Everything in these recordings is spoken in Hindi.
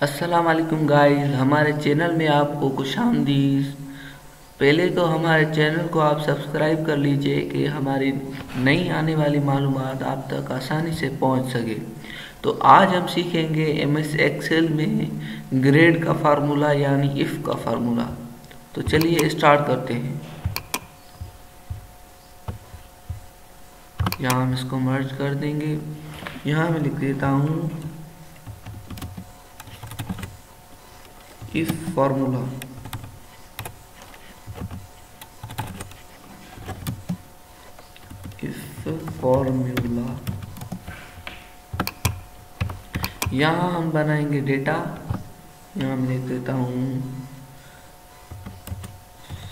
अस्सलाम वालेकुम गाइस, हमारे चैनल में आपको खुशामदीद। पहले तो हमारे चैनल को आप सब्सक्राइब कर लीजिए कि हमारी नई आने वाली मालूमात आप तक आसानी से पहुंच सके। तो आज हम सीखेंगे एमएस एक्सेल में ग्रेड का फार्मूला यानी इफ़ का फार्मूला। तो चलिए स्टार्ट करते हैं। यहाँ हम इसको मर्ज कर देंगे। यहाँ मैं लिख देता हूँ इफ फार्मूला। इफ फॉर्मूला यहाँ हम बनाएंगे डेटा। यहाँ मैं लिख देता हूँ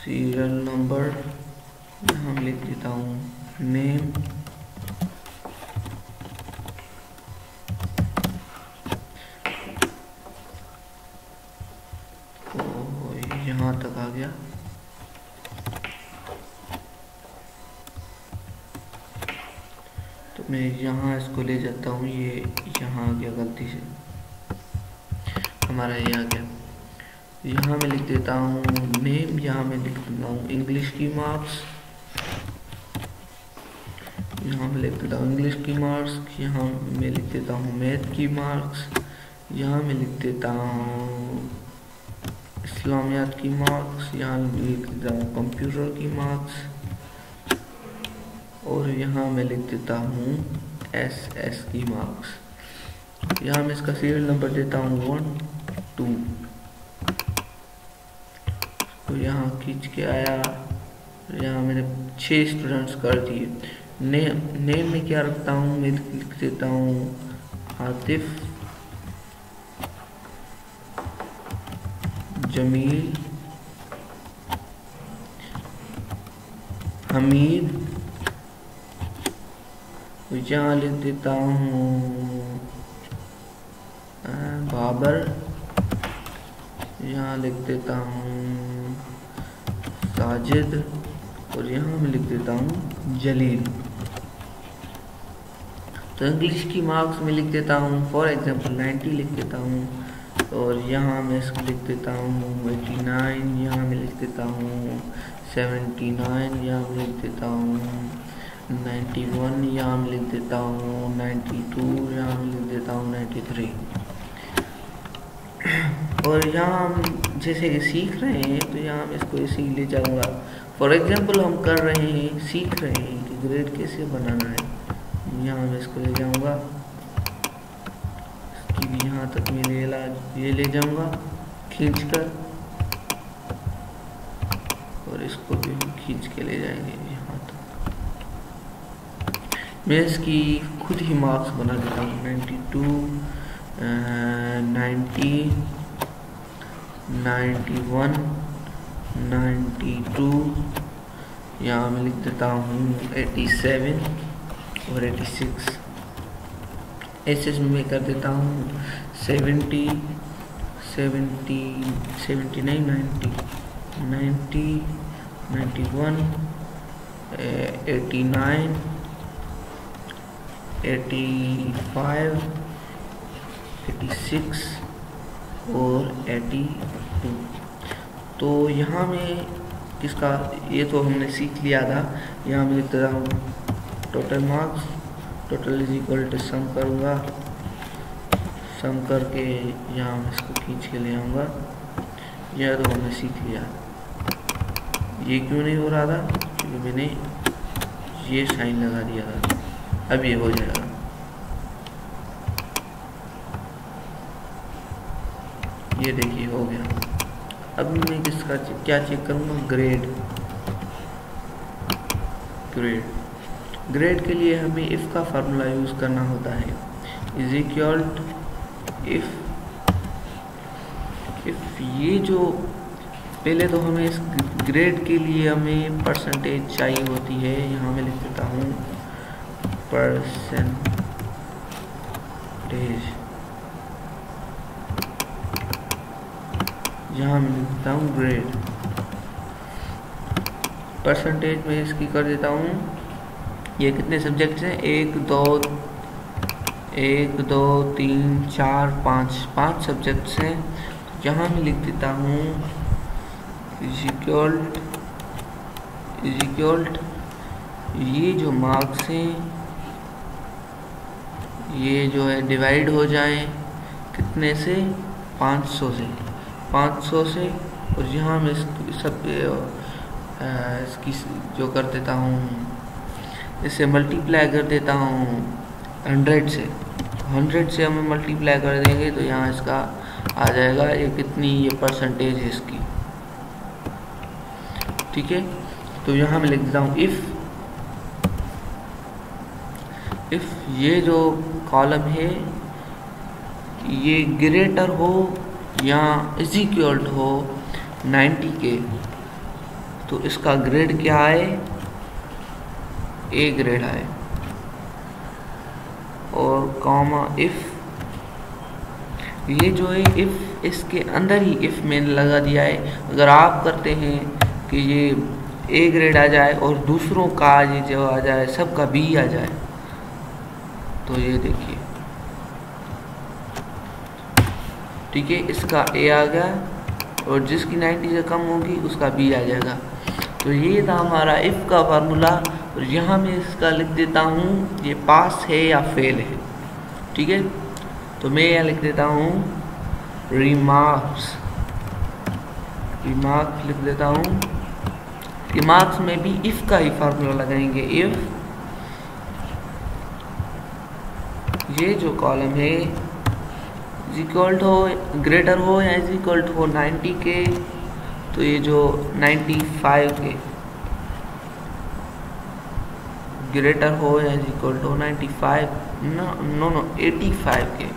सीरियल नंबर। यहाँ मैं लिख देता हूँ नेम। यहाँ तक आ गया। तो मैं यहाँ इसको ले जाता हूँ, ये यहाँ आ गया गलती से, हमारा ये आ गया। यहाँ मैं लिख देता हूँ नेम। यहाँ मैं लिख देता हूँ इंग्लिश की मार्क्स। यहाँ मैं लिख देता हूँ इंग्लिश की मार्क्स। यहाँ मैं लिख देता हूँ मैथ की मार्क्स। यहाँ मैं लिख देता हूँ इस्लामियात की मार्क्स। यहाँ मैं लिख देता हूँ कंप्यूटर की मार्क्स। और यहाँ मैं लिख देता हूँ एस की मार्क्स। यहाँ मैं इसका सीरियल नंबर देता हूँ 1 2। तो यहाँ खींच के आया। यहाँ मैंने 6 स्टूडेंट्स कर दिए। नेम में क्या रखता हूँ, मैं लिख देता हूँ आतिफ, जमील, हमीद। यहाँ लिख देता हूँ बाबर। यहाँ लिख देता हूँ साजिद। और यहाँ मैं लिख देता हूँ जलील। तो इंग्लिश की मार्क्स में लिख देता हूँ फॉर एग्जांपल 90 लिख देता हूँ। और यहाँ मैं इसको लिख देता हूँ 89। यहाँ मैं लिख देता हूँ 79। यहाँ मैं लिख देता हूँ 91। यहाँ मैं लिख देता हूँ 92। यहाँ मैं लिख देता हूँ 93। और यहाँ हम जैसे कि सीख रहे हैं तो यहाँ मैं इसको ऐसे ही ले जाऊँगा। फॉर एग्जांपल हम कर रहे हैं, सीख रहे हैं कि ग्रेड कैसे बनाना है। यहाँ मैं इसको ले जाऊँगा, इसकी भी यहाँ तक मैं ये ले जाऊँगा खींच कर। और इसको भी हम खींच के ले जाएंगे यहाँ तक। मैं इसकी खुद ही मार्क्स बना देता हूँ 92 90 91 92। यहाँ मैं लिख देता हूँ 87 और 86। ऐसे में कर देता हूँ 70 70 79 90 90 91 89 85 86 और 82। तो यहाँ में किसका, ये तो हमने सीख लिया था। यहाँ मैं लिख देता हूँ total marks. Total is equal to sum करूँगा, सम करके यहाँ मैं इसको खींच के ले आऊँगा। यह तो हमने सीख लिया। ये क्यों नहीं हो रहा था, क्योंकि मैंने ये साइन लगा दिया था। अब ये हो जाएगा। ये देखिए हो गया। अब मैं किसका क्या चेक करूँगा, ग्रेड के लिए हमें इफ़ का फार्मूला यूज़ करना होता है। इज इक्वल इफ़ ये जो पहले तो हमें इस ग्रेड के लिए हमें परसेंटेज चाहिए होती है। यहाँ मैं लिख देता हूँ परसेंटेज। यहाँ मैं लिख देता हूँ ग्रेड। परसेंटेज में इसकी कर देता हूँ, ये कितने सब्जेक्ट्स हैं, 1 2 1 2 3 4 5 5 सब्जेक्ट्स हैं। यहाँ मैं लिख देता हूँ इजिक्वल्ट ये जो मार्क्स हैं ये जो है डिवाइड हो जाएं कितने से, 500 से। और यहाँ मैं इसकी जो कर देता हूँ, इसे मल्टीप्लाई कर देता हूँ 100 से। 100 से हम मल्टीप्लाई कर देंगे तो यहाँ इसका आ जाएगा ये कितनी, ये परसेंटेज है इसकी। ठीक है, तो यहाँ मैं लिख देता हूँ इफ ये जो कॉलम है ये ग्रेटर हो या इज इक्वल हो 90 के, तो इसका ग्रेड क्या आए, ए ग्रेड आए। और कॉमा इफ ये जो है इफ इसके अंदर ही इफ मैंने लगा दिया है। अगर आप करते हैं कि ये ए ग्रेड आ जाए और दूसरों का ये जो आ जाए सबका बी आ जाए, तो ये देखिए, ठीक है, इसका ए आ गया और जिसकी 90 से कम होगी उसका बी आ जाएगा। तो ये था हमारा इफ का फार्मूला। और यहाँ मैं इसका लिख देता हूँ ये पास है या फेल है। ठीक है, तो मैं यहाँ लिख देता हूँ रिमार्क्स लिख देता हूँ। रिमार्क्स में भी इफ का ही फार्मूला लगाएंगे। इफ ये जो कॉलम है इज इक्वल हो, ग्रेटर हो या इज इक्वल हो 90 के, तो ये जो 95 के, ग्रेटर हो या इज इक्वल टू 95 नो 85 के,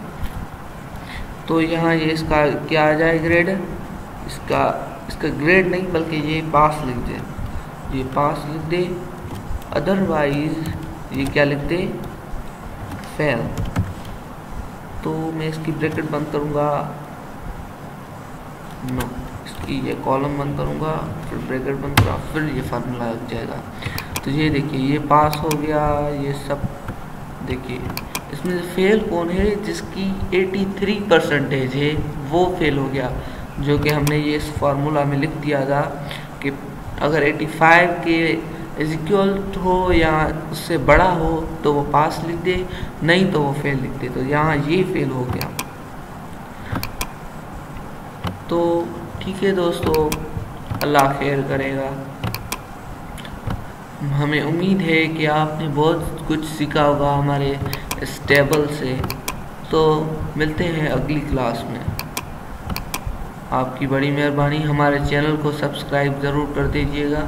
तो यहाँ ये इसका क्या आ जाए ग्रेड, इसका ग्रेड नहीं बल्कि ये पास लिख दे, ये पास लिख दे। अदरवाइज ये क्या लिख दे, फेल। तो मैं इसकी ब्रैकेट बंद करूँगा, नो, इसकी ये कॉलम बंद करूँगा, फिर ब्रैकेट बंद करूँगा, फिर ये फार्मूला लग जाएगा। तो ये देखिए ये पास हो गया, ये सब देखिए। इसमें से फेल कौन है, जिसकी 83% है वो फेल हो गया, जो कि हमने ये इस फार्मूला में लिख दिया था कि अगर 85 के इज इक्वल हो या उससे बड़ा हो तो वो पास लिख दे, नहीं तो वो फेल लिख दे। तो यहाँ ये फेल हो गया। तो ठीक है दोस्तों, अल्लाह खैर करेगा। हमें उम्मीद है कि आपने बहुत कुछ सीखा होगा हमारे इस टेबल से। तो मिलते हैं अगली क्लास में। आपकी बड़ी मेहरबानी, हमारे चैनल को सब्सक्राइब ज़रूर कर दीजिएगा।